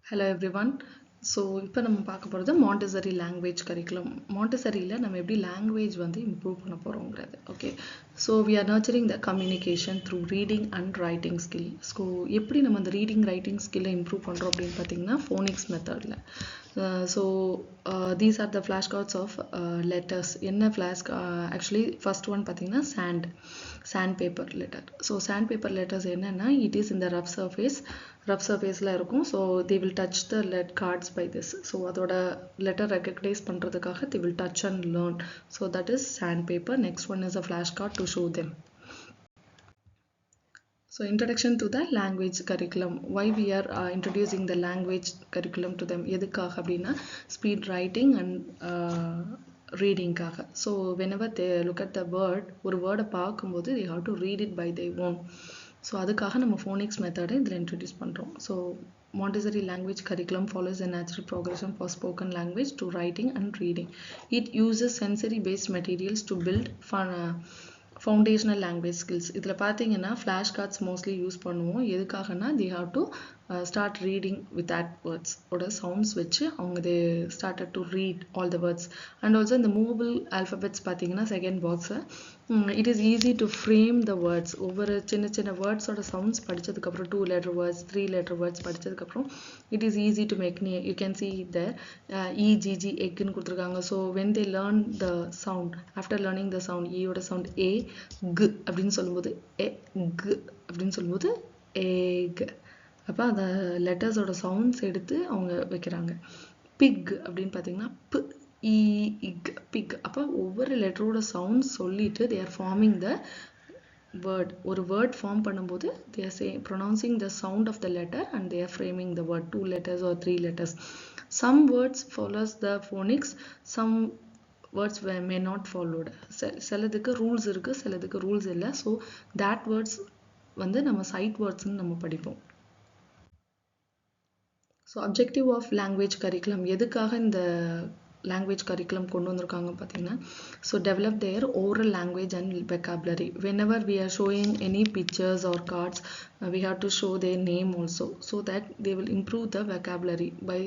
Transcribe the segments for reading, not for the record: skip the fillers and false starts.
Hello everyone. So இப்போ நம்ம பார்க்க போகிறது மாண்டெசரி லாங்குவேஜ் கரிக்குலம். மாண்டெசரியில் நம்ம எப்படி லாங்குவேஜ் வந்து இம்ப்ரூவ் பண்ண போகிறோங்கிறது. Okay, so we are nurturing the communication through reading and writing skill. So எப்படி நம்ம அந்த ரீடிங் ரைட்டிங் ஸ்கில்லை இம்ப்ரூவ் பண்ணுறோம் அப்படின்னு பார்த்தீங்கன்னா ஃபோனிக்ஸ் மெத்தடில். So these are the flash cards of letters. என்ன ஃப்ளாஷ் ஆக்சுவலி ஃபர்ஸ்ட் ஒன் பார்த்தீங்கன்னா sand paper letter. So sand paper letters என்னென்னா இட் இஸ் இந்த ரஃப் சர்ஃபேஸில் இருக்கும். So they will touch the cards by this. So அதோட letter recognise பண்ணுறதுக்காக they will touch and learn. So that is sand paper. Next one is a flash card to show them. So introduction to the language curriculum. Why we are introducing the language curriculum to them? எதுக்காக அப்படின்னா speed writing and ரீடிங்காக. So whenever they look at the word, ஒரு வேர்டை பார்க்கும்போது they have to read it by their own. So அதுக்காக நம்ம Phoenix மெத்தடை இதில் இன்ட்ரடியூஸ் பண்ணுறோம். So Montessori language curriculum follows a natural progression for spoken language to writing and reading. It uses sensory-based materials to build foundational language skills. இதில் பார்த்தீங்கன்னா flash cards mostly use பண்ணுவோம். எதுக்காகனா they have to start reading with that words ஓட sounds வச்சு அவங்க they started to read all the words. And also இந்த movable alphabets பார்த்தீங்கன்னா second பாக்ஸை it is easy to frame the words. ஒவ்வொரு சின்ன வேர்ட்ஸோட சவுண்ட்ஸ் படித்ததுக்கப்புறம் 2 letter words 3 letter words படித்ததுக்கப்புறம் it is easy to make. You can see there EGG எக்குன்னு கொடுத்துருக்காங்க. So when they learn the sound, after learning the sound, ஈயோட sound ஏ கு அப்படின்னு சொல்லும்போது ஏ கு அப்படின்னு சொல்லும்போது ஏக். அப்போ அந்த லெட்டர்ஸோட சவுண்ட்ஸ் எடுத்து அவங்க வைக்கிறாங்க. பிக் அப்படின்னு பார்த்தீங்கன்னா பு இக் பிக். அப்போ ஒவ்வொரு லெட்டரோட சவுண்ட்ஸ் சொல்லிட்டு they are forming the word. ஒரு word form பண்ணும்போது they are saying pronouncing the sound of the letter and they are framing the word 2 letters or 3 letters. Some words follows the phonics, some words may not followed. சிலதுக்கு rules இருக்கு, சிலதுக்கு rules இல்லை. So that words வந்து நம்ம sight வேர்ட்ஸ்ன்னு நம்ம படிப்போம். So objective of language curriculum. எதுக்காக இந்த லாங்குவேஜ் கரிக்குலம் கொண்டு வந்திருக்காங்க பார்த்தீங்கன்னா so develop their oral language and vocabulary. whenever we are showing any pictures or cards, we have to show their name also so that they will improve the vocabulary by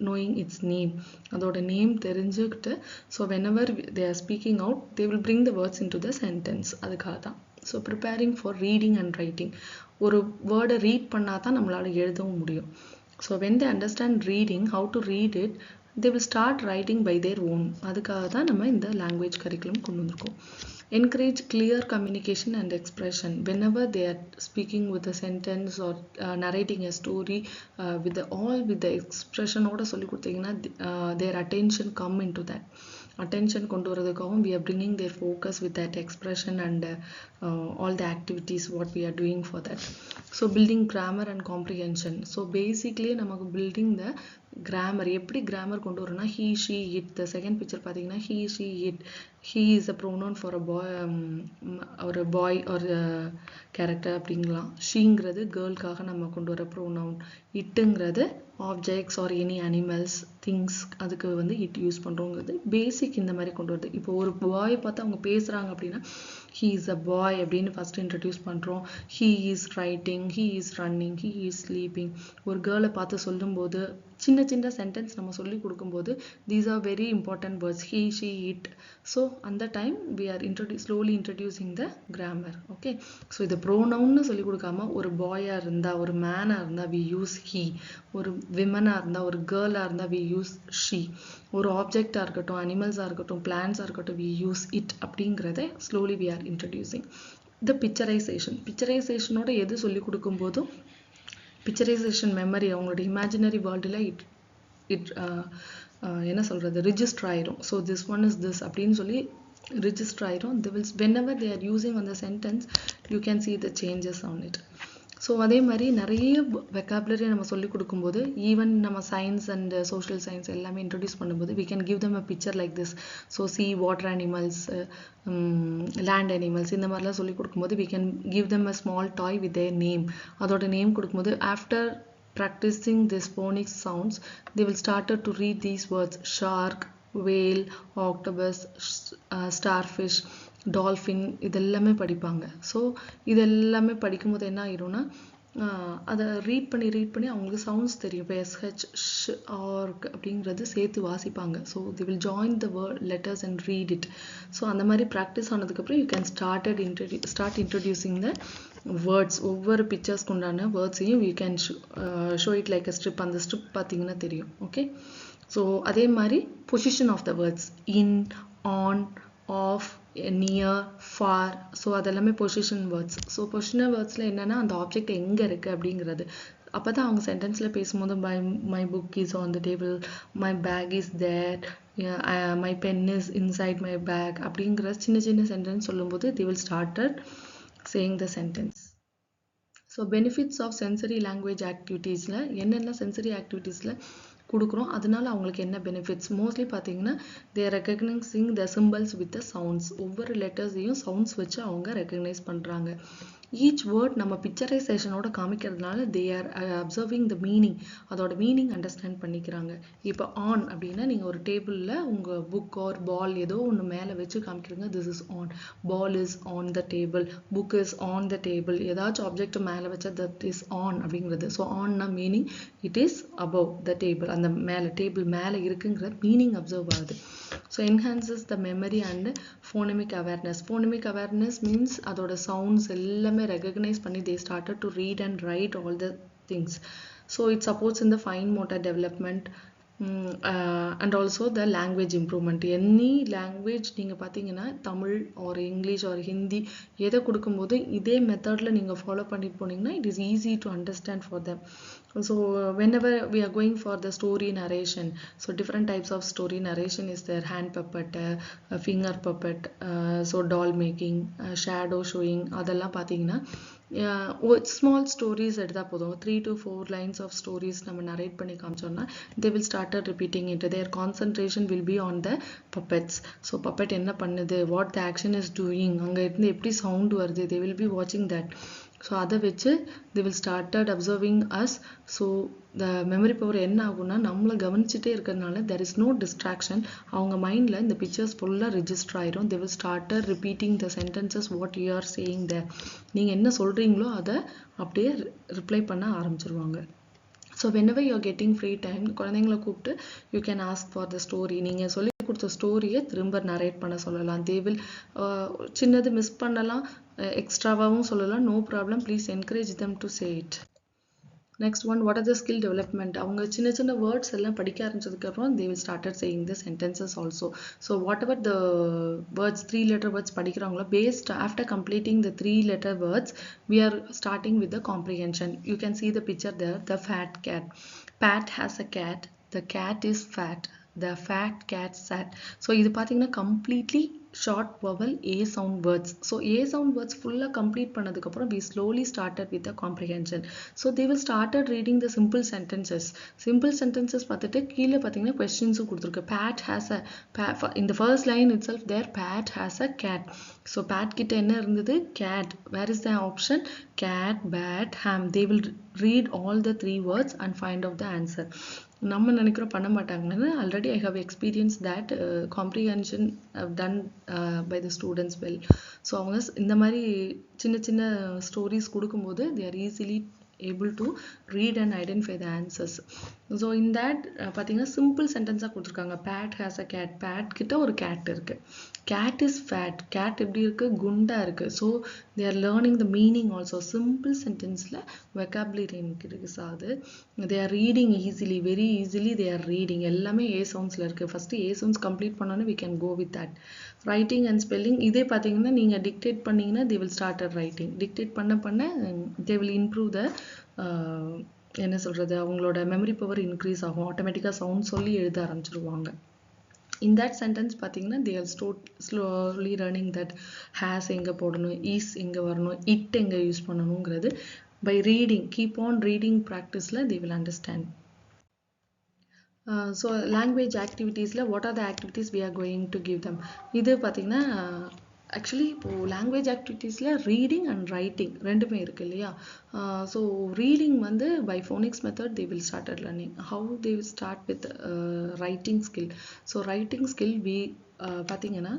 knowing its name. அதோட name தெரிஞ்சுக்கிட்டு so whenever they are speaking out they will bring the words into the sentence. அதுக்காக தான். So preparing for reading and writing. ஒரு வேர்டை read பண்ணால் தான் நம்மளால் எழுதவும் முடியும். So when they understand reading, how to read it, they will start writing by their own. அதுக்காக தான் நம்ம இந்த லாங்குவேஜ் கரிக்குலம் கொண்டு வந்திருக்கோம். Encourage clear communication and expression. Whenever they are speaking with a sentence or narrating a story with the expression ஓட சொல்லி கொடுத்தீங்கன்னா their attention come into that. Attention கொண்டு வரதுக்காகவும் we are bringing their focus with that expression and all the activities what we are doing for that. So building grammar and comprehension. So basically நமக்கு building the grammar. எப்படி grammar கொண்டு வரோம்னா he she it. The second picture பார்த்தீங்கன்னா he she it. He is a pronoun for a boy or a boy or a character அப்படிங்கலாம். ஷீங்கிறது கேர்ள்காக நம்ம கொண்டு வர pronoun. இட்டுங்கிறது objects or any animals things அதுக்கு வந்து it use பண்ணுறோங்கிறது பேசிக். இந்த மாதிரி கொண்டு வருது. இப்போ ஒரு பாய் பார்த்து அவங்க பேசுகிறாங்க அப்படின்னா he is a boy அப்படின்னு ஃபர்ஸ்ட் இன்ட்ரடியூஸ் பண்ணுறோம். he is writing, he is running, he is sleeping. ஒரு கேர்ளை பார்த்து சொல்லும்போது சின்ன சென்டென்ஸ் நம்ம சொல்லி கொடுக்கும்போது these are very important words, he she it. So அந்த time we are slowly introducing the grammar. Okay, so இது ப்ரோனவுன்னு சொல்லி கொடுக்காம ஒரு பாயாக இருந்தால் ஒரு மேனாக இருந்தால் we use he, ஒரு விமனாக இருந்தால் ஒரு கேர்ளாக இருந்தால் we use she, ஒரு ஆப்ஜெக்டாக இருக்கட்டும் அனிமல்ஸாக இருக்கட்டும் பிளான்ஸாக இருக்கட்டும் we use it. அப்படிங்கிறத slowly we are introducing. the பிக்சரைசேஷனோட எது சொல்லி கொடுக்கும்போதும் பிக்சரைசேஷன் மெமரி அவங்களோட இமேஜினரி வேர்ல்டில் இட் என்ன சொல்கிறது ரிஜிஸ்டர் ஆயிரும். So this one is this அப்படின்னு சொல்லி ரிஜிஸ்டர் ஆயிரும். whenever they are using on the sentence you can see the changes on it. So அதே மாதிரி நிறைய வெக்காபுலரி நம்ம சொல்லி கொடுக்கும்போது ஈவன் நம்ம சயின்ஸ் அண்ட் சோஷியல் சயின்ஸ் எல்லாமே இன்ட்ரடியூஸ் பண்ணும்போது we can give them a picture like this. So sea, water animals, land animals இந்த மாதிரிலாம் சொல்லி கொடுக்கும்போது we can give them a small toy with their name. அதோட நேம் கொடுக்கும்போது after practicing these phonic sounds they will start to read these words: shark, whale, octopus, starfish, dolphin இதெல்லாமே படிப்பாங்க. So இதெல்லாமே படிக்கும்போது என்ன ஆயிரும்னா அதை ரீட் பண்ணி அவங்களுக்கு சவுண்ட்ஸ் தெரியும். இப்போ எஸ்ஹெச் ஷ் ஆர் அப்படிங்கிறது சேர்த்து வாசிப்பாங்க. So they will join the letters and read it. So அந்த மாதிரி ப்ராக்டிஸ் ஆனதுக்கப்புறம் you can start introducing the words. ஒவ்வொரு பிக்சர்ஸ்க்கு உண்டான வேர்ட்ஸையும் you can show it like a strip. அந்த ஸ்ட்ரிப் பார்த்தீங்கன்னா தெரியும். ஓகே, ஸோ அதே மாதிரி position of the words in, on, off, near, far. So அதெல்லாமே பொசிஷன் வேர்ட்ஸ். ஸோ பொசிஷனல் வேர்ட்ஸில் என்னென்னா அந்த ஆப்ஜெக்ட் எங்கே இருக்குது அப்படிங்கிறது. அப்போ தான் அவங்க சென்டென்ஸில் பேசும்போது my book is on the table, my bag is there, my pen is inside my bag அப்படிங்கிற சின்ன சின்ன சென்டென்ஸ் சொல்லும்போது they will started saying the sentence. So benefits of sensory language ஆக்டிவிட்டீஸில் என்னென்ன சென்சரி ஆக்டிவிட்டீஸில் கொடுக்குறோம், அதனால அவங்களுக்கு என்ன பெனிஃபிட்ஸ்? மோஸ்ட்லி பார்த்தீங்கன்னா they recognising the symbols with the sounds. ஒவ்வொரு லெட்டர்ஸையும் சவுண்ட்ஸ் வச்சு அவங்க ரெக்கக்னைஸ் பண்ணுறாங்க. ஈச் வேர்ட் நம்ம பிக்சரைசேஷனோட காமிக்கிறதுனால they are observing the meaning. அதோட மீனிங் அண்டர்ஸ்டாண்ட் பண்ணிக்கிறாங்க. இப்போ ஆன் அப்படின்னா நீங்கள் ஒரு டேபிளில் உங்கள் புக் ஆர் பால் ஏதோ ஒன்று மேலே வச்சு காமிக்கிறீங்க. This is on, ball is on the table, book is on the table. ஏதாச்சும் ஆப்ஜெக்ட் மேலே வச்சா தட் இஸ் ஆன் அப்படிங்கிறது. ஸோ ஆன்னா meaning it is above the table. அந்த மேலே டேபிள் மேலே இருக்குங்கிற மீனிங் அப்சர்வ் ஆகுது. So enhances the memory and phonemic awareness. Phonemic awareness means அதோட சவுண்ட்ஸ் எல்லாமே recognize பண்ணி they started to read and write all the things. So it supports in the fine motor development and also the language improvement. any language நீங்கள் பார்த்தீங்கன்னா Tamil or English or Hindi எதை கொடுக்கும்போது இதே மெத்தடில் நீங்கள் ஃபாலோ பண்ணிட்டு போனீங்கன்னா it is easy to understand for them. So whenever we are going for the story narration, so different types of story narration is there. Hand puppet, finger puppet, so doll making, shadow showing, அதெல்லாம் பார்த்தீங்கன்னா small stories எடுத்தால் போதும். 3 to 4 lines of stories நம்ம narrate பண்ணி காமிச்சோம்னா they will started repeating it. Their concentration will be on the puppets. So puppet என்ன பண்ணுது, what the action is doing, அங்கே இருந்து எப்படி சவுண்ட் வருது, they will be watching that. So அதை வச்சு they will started observing us. So the memory power என்ன ஆகும்னா நம்மளை கவனிச்சுட்டே இருக்கிறதுனால there is no distraction. அவங்க மைண்டில் இந்த பிக்சர்ஸ் ஃபுல்லாக ரெஜிஸ்டர் ஆயிரும். they will started repeating the sentences what you are saying there. நீங்கள் என்ன சொல்கிறீங்களோ அதை அப்படியே ரிப்ளை பண்ண ஆரம்பிச்சிருவாங்க. So whenever you are getting free time, குழந்தைங்களை கூப்பிட்டு you can ask for the story. நீங்கள் சொல்லி கொடுத்த ஸ்டோரியை திரும்ப நரேட் பண்ண சொல்லலாம். they will சின்னது மிஸ் பண்ணலாம், எக்ஸ்ட்ராவாகவும் சொல்லலாம், no problem. Please encourage them to say it. Next one, what are the skill development. அவங்க சின்ன சின்ன வேர்ட்ஸ் எல்லாம் படிக்க ஆரம்பிச்சதுக்கப்புறம் they will started saying the sentences also. So whatever the words, 3 letter words படிக்கிறாங்களோ, based after completing the 3 letter words we are starting with the comprehension. You can see the picture there, the fat cat. Pat has a cat, the cat is fat, the fat cat sat. So இது பார்த்தீங்கன்னா completely short vowel A sound words. So A sound words full complete பண்ணதுக்கப்புறம் we slowly started with the comprehension. So they will started reading the simple sentences. Simple sentences பார்த்துட்டு கீழே பார்த்தீங்கன்னா questions கொடுத்துருக்கு. Pat has a, in the first line itself there, Pat has a cat. So Pat கிட்ட என்ன இருந்தது, cat. Where is the option? Cat, bat, ham. They will read all the 3 words and find out the answer. நம்ம நினைக்கிறோம் பண்ண மாட்டாங்கன்னு. Already I have experience that comprehension done by the students well. So அவங்க இந்த மாதிரி சின்ன சின்ன stories கொடுக்கும்போது they are easily able to read and identify the answers. So in that பார்த்தீங்கன்னா சிம்பிள் சென்டென்ஸாக கொடுத்துருக்காங்க. Pat has a cat. Pat கிட்ட ஒரு cat இருக்கு. Cat is fat. Cat எப்படி இருக்கு, குண்டா இருக்கு. So they are learning the meaning also. Simple sentenceல vocabulary increase ஆகுது. They are reading easily, very easily they are reading. எல்லாமே A soundsல இருக்கு. ஃபர்ஸ்ட் A sounds complete பண்ணோன்னு we can go with that. Writing and spelling, இதே பார்த்தீங்கன்னா நீங்க dictate பண்ணீங்கன்னா they will start writing. Dictate பண்ண they will improve the என்ன சொல்றது, அவங்களோட மெமரி பவர் இன்க்ரீஸ் ஆகும். ஆட்டோமேட்டிக்காக சவுண்ட் சொல்லி எழுத ஆரம்பிச்சிருவாங்க. in that sentence பார்த்தீங்கன்னா they are slowly learning that has எங்கே போடணும், is எங்கே வரணும், it எங்கே யூஸ் பண்ணணுங்கிறது by reading. keep on reading practiceல they will understand. So language activitiesல what are the activities we are going to give them. இது பார்த்தீங்கன்னா actually இப்போது லாங்குவேஜ் ஆக்டிவிட்டீஸில் ரீடிங் அண்ட் ரைட்டிங் ரெண்டுமே இருக்குது இல்லையா. ஸோ ரீடிங் வந்து by phonics method they will started learning. How they will start with writing skill. So writing skill பார்த்தீங்கன்னா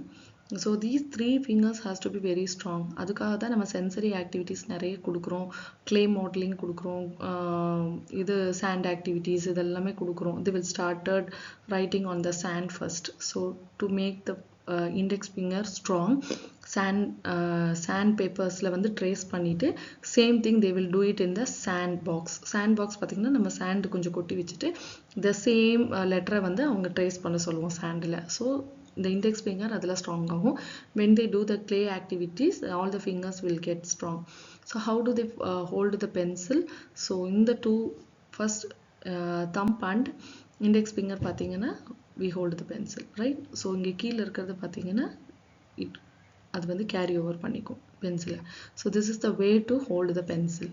so these 3 fingers has to be very strong. அதுக்காக தான் நம்ம sensory activities நிறைய கொடுக்குறோம், கிளே மாடலிங் கொடுக்குறோம், இது sand activities இதெல்லாமே கொடுக்குறோம். they will started writing on the sand first. So to make the index finger strong, sand papersல வந்து ட்ரேஸ் பண்ணிட்டு same thing they will do it in the sand box. sand box பார்த்தீங்கன்னா நம்ம sand கொஞ்சம் கொட்டி வச்சுட்டு the same லெட்டரை வந்து அவங்க ட்ரேஸ் பண்ண சொல்லுவோம் sandல. So the index finger adala strong ஆகும். when they do the clay activities all the fingers will get strong. So how do they hold the pencil? So in the two first thumb and index finger பாத்தீங்கன்னா we hold the pencil, right? so இங்க கீழ இருக்கிறது பாத்தீங்கன்னா அது வந்து carry over பண்ணிக்கும் pencil. so this is the way to hold the pencil.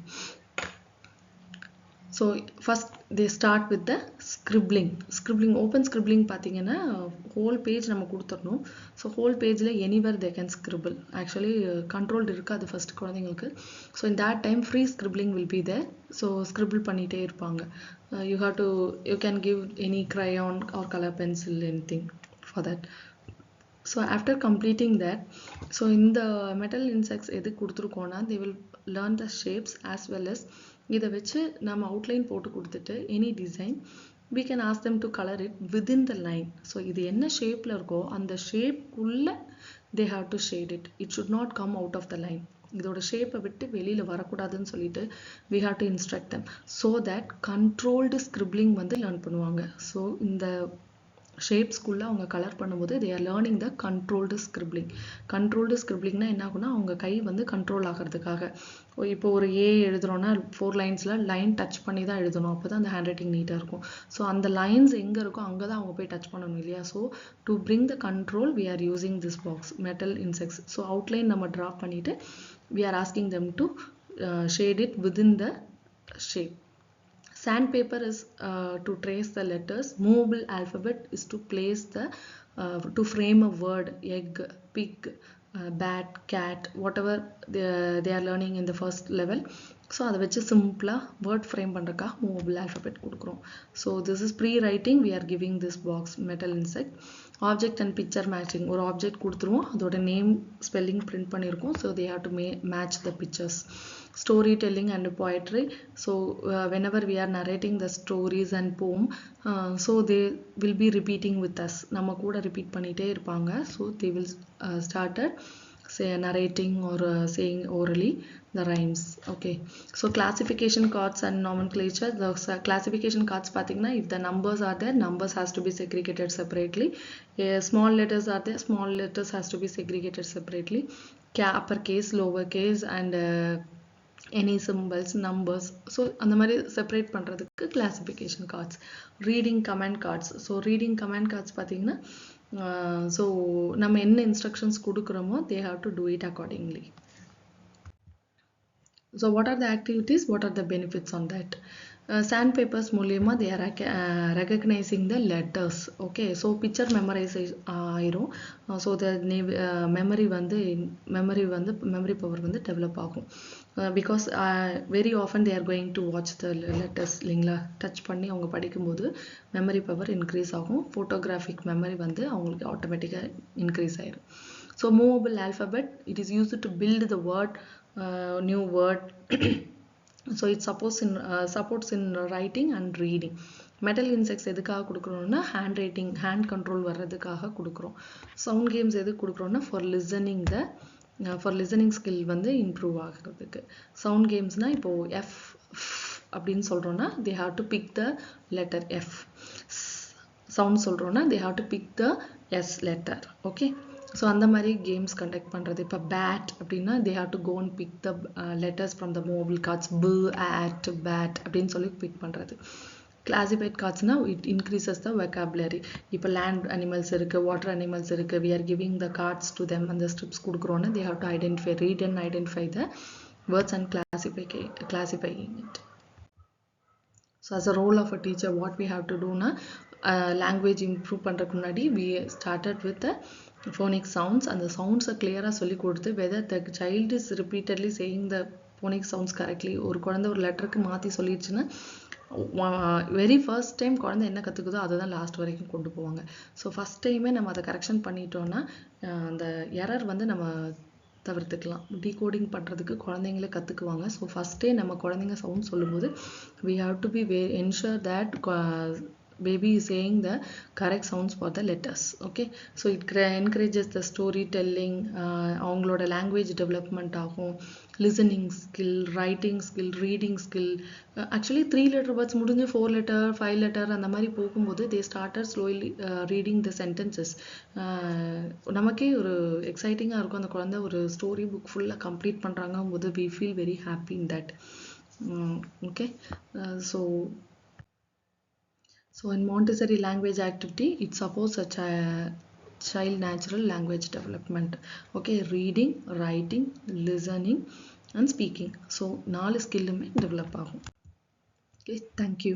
So first they start with the scribbling. Open scribbling பாத்தீங்கன்னா whole page நம்ம கொடுத்துறணும். so whole pageல anywhere they can scribble. actually controlled இருக்காது first குழந்தைங்களுக்கு. so in that time free scribbling will be there. so scribble பண்ணிட்டே இருப்பாங்க. you can give any crayon or color pencil, anything for that. so after completing that, so in the metal insects எது கொடுத்துருக்கோம்னா they will learn the shapes as well as இதை வச்சு நம்ம outline போட்டு கொடுத்துட்டு any design we can ask them to color it within the line. so இது என்ன ஷேப்ல இருக்கோ அந்த ஷேப்க்குள்ள they have to shade it. it should not come out of the line. இதோட ஷேப்பை விட்டு வெளியில வரக்கூடாதுன்னு சொல்லிட்டு we have to instruct them so that controlled scribbling வந்து லேர்ன் பண்ணுவாங்க. so இந்த ஷேப்ஸ்குள்ள அவங்க கலர் பண்ணும்போது they are learning the controlled scribbling. controlled scribblingனா என்ன ஆகும்னா அவங்க கை வந்து கண்ட்ரோல் ஆகிறதுக்காக. இப்போ ஒரு ஏ எழுதுறோம்னா 4 லைன்ஸ்ல லைன் டச் பண்ணி தான் எழுதணும், அப்பதான் அந்த ஹேண்ட் ரைட்டிங் நீட்டா இருக்கும். ஸோ அந்த லைன்ஸ் எங்க இருக்கோ அங்கதான் அவங்க போய் டச் பண்ணணும் இல்லையா. So to bring the control we are using this box metal insects. So outline நம்ம டிரா பண்ணிட்டு we are asking them to shade it within the shape. Sandpaper is to trace the letters. Movable alphabet is to place the to frame a word, egg, pig, bat, cat, whatever they are learning in the first level. so அதை வச்சு சிம்பிளா word frame பண்றதுக்கா movable alphabet கொடுக்குறோம். so this is pre-writing. we are giving this box metal insect. object and picture matching. ஒரு object கொடுத்துருவோம், அதோட name spelling print பண்ணிருக்கோம். so they have to match the pictures. storytelling and poetry. so whenever we are narrating the stories and poem, so they will be repeating with us. நம்ம கூட repeat பண்ணிட்டே இருப்பாங்க. so they will started say narrating or saying orally the rhymes. okay, so classification cards and nomenclature. the classification cards பாத்தீங்கன்னா if the numbers are there, numbers has to be segregated separately. small letters are there, small letters has to be segregated separately. uppercase, lowercase and any symbols, numbers. so அந்த மாதிரி separate பண்றதுக்கு classification cards. reading command cards. so reading command cards பாத்தீங்கன்னா so நம்ம என்ன instructions கொடுக்குறோமோ they have to do it accordingly. so what are the activities, what are the benefits on that? sandpapers மூலியமா they are recognizing the letters. okay, so picture memorize ஆயிரும். so the memory power வந்து develop ஆகும். because very often they are going to watch the letters இல்லைங்களா. Touch பண்ணி அவங்க படிக்கும்போது memory power increase ஆகும். photographic memory வந்து அவங்களுக்கு ஆட்டோமேட்டிக்கா increase ஆயிரும். so movable alphabet, it is used to build the word, new word. so it supports in writing and reading. metal insects எதுக்காக கொடுக்குறோம்னா hand writing, hand control வர்றதுக்காக கொடுக்குறோம். sound games எதுக்கு கொடுக்குறோம்னா for listening skill வந்து improve ஆகிறதுக்கு. sound gamesனா இப்போ f அப்படின்னு சொல்றோம்னா they have to pick the letter f. sound சொல்றோம்னா they have to pick the s letter. okay, so அந்த மாதிரி games conduct பண்றது. இப்போ bat அப்படின்னா they have to go and pick the letters from the movable cards. b, at, bat அப்படின்னு சொல்லி pick பண்றது. classified cardsனா it increases the vocabulary. இப்போ land animals இருக்கு, water animals இருக்கு, we are giving the cards to them and the strips கொடுக்குறோம்னா they have to read and identify the words and classifying it. so as a role of a teacher, what we have to do na language improve பண்றதுக்கு முன்னாடி we started with the phonic sounds. and the sounds clear சொல்லி கொடுத்து whether the child is repeatedly saying the phonic sounds correctly. ஒரு குழந்தை ஒரு லெட்டருக்கு மாத்தி சொல்லிடுச்சுன்னா very first time குழந்தை என்ன கற்றுக்குதோ அதை தான் லாஸ்ட் வரைக்கும் கொண்டு போவாங்க. ஸோ ஃபஸ்ட் டைமே நம்ம அதை கரெக்ஷன் பண்ணிட்டோம்னா அந்த எரர் வந்து நம்ம தவிர்த்துக்கலாம். டீகோடிங் பண்ணுறதுக்கு குழந்தைங்களே கற்றுக்குவாங்க. ஸோ ஃபஸ்ட்டே நம்ம குழந்தைங்க சவுண்ட் சொல்லும்போது we have to be ensure that baby is saying the correct sounds for the letters. Okay, so it encourages the storytelling, அவங்களோட language development ஆகும், listening skill, writing skill, reading skill. Actually 3 letter words முடிஞ்சு 4 letter 5 letter அந்த மாதிரி போகும்போது they started slowly reading the sentences. நமக்கே ஒரு எக்ஸைட்டிங்காக இருக்கும். அந்த குழந்தை ஒரு ஸ்டோரி புக் ஃபுல்லாக கம்ப்ளீட் பண்ணுறாங்க போது we feel very happy in that. Okay, so in Montessori language activity, it supports a child natural language development. Okay, reading, writing, listening and speaking. So 4 skillume develop ஆகும். Okay, thank you.